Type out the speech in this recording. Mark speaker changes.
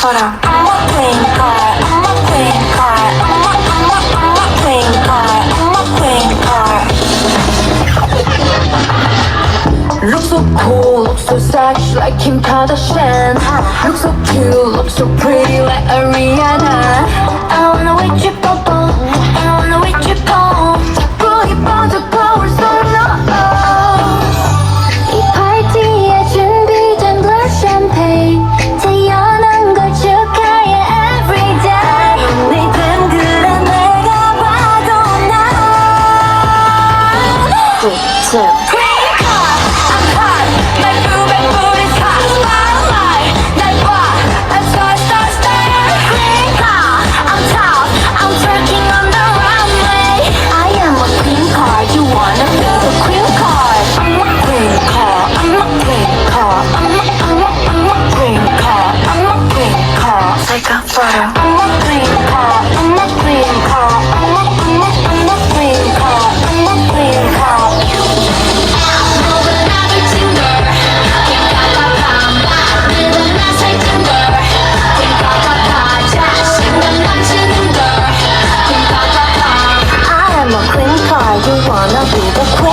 Speaker 1: 봐라. I'm a queen card, I'm a queen card, I'm a queen card, I'm a queen card. Look so cool, look so sexy like Kim Kardashian. Look so cute, look so pretty like Ariana. I wanna wait you bubble, I wanna wait you go. 자꾸 이뻐져 거울 속 너. 이 파티에 준비된 blood champagne. 태어난 걸 축하해 every day. 네 든그래 내가 봐도 난. 3, 2. Take a photo. I'm a green card. I'm a green card. I'm a green card. I'm a green card. 너는 나를 찐 걸. 킹카카카 너는 나 살찐 걸. 킹카카카 자신감 넘치는 걸. 킹카카카 I am a queen card. You wanna be the queen?